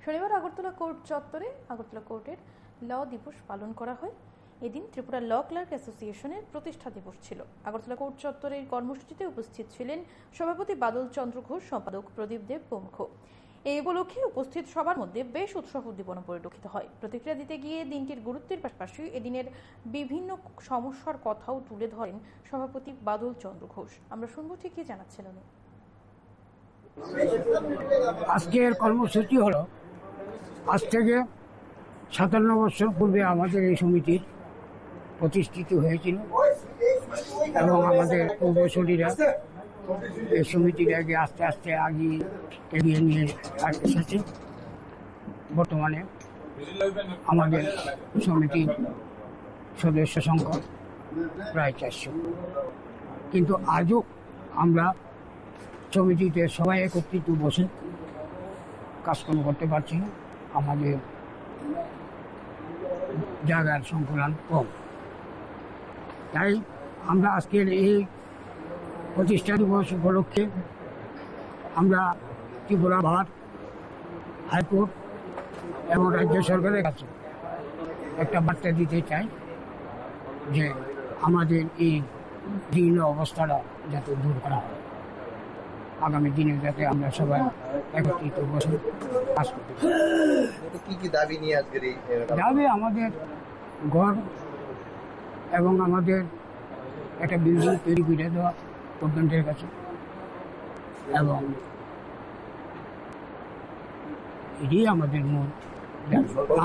শনিবার আগরতলা কোর্ট চত্বরে আগরতলা কোর্টের ল দিবস পালন করা হয়। এদিন ত্রিপুরা ল ক্লার্ক অ্যাসোসিয়েশনের প্রতিষ্ঠা দিবস ছিল। আগরতলা কোর্ট চত্বরের কর্মসূচিতে উপস্থিত ছিলেন সভাপতি বাদল চন্দ্র ঘোষ, সম্পাদক প্রদীপ দেব প্রমুখ। এই উপলক্ষে উপস্থিত সবার মধ্যে বেশ উৎসাহ উদ্দীপনা পরিলক্ষিত হয়। প্রতিক্রিয়া দিতে গিয়ে দিনটির গুরুত্বের পাশাপাশি এদিনের বিভিন্ন সমস্যার কথাও তুলে ধরেন সভাপতি বাদল চন্দ্র ঘোষ। আমরা শুনবো ঠিক কি জানাচ্ছেন উনি। আজকের কর্মসূচি হলো, আজ থেকে 57 বছর পূর্বে আমাদের এই সমিতির প্রতিষ্ঠিত হয়েছিল এবং আমাদের পূর্বসূরীরা এই সমিতিটাকে আস্তে আস্তে এগিয়ে নিয়ে এসেছে। বর্তমানে আমাদের সমিতির সদস্য সংখ্যা প্রায় 400, কিন্তু আজও আমরা সমিতিতে সবাই একত্রিত বসে কাজকর্ম করতে পারছি না। আমাদের জায়গার সংকুলান কম, তাই আমরা আজকের এই প্রতিষ্ঠা দিবস উপলক্ষে আমরা ত্রিপুরা ভারত হাইকোর্ট এবং রাজ্য সরকারের কাছে একটা বার্তা দিতে চাই যে আমাদের এই জীর্ণ অবস্থাটা যাতে দূর করা হয়, আগামী দিনে যাতে আমরা সবাই একত্রিত বসে কাজ করতে পারি। কি দাবি নিয়ে আজকের এই দাবি? আমাদের ঘর এবং আমাদের একটা বিল্ডিং তৈরি করে দেওয়া গভর্নমেন্টের কাছে, এবং এটাই আমাদের মূল দাবি।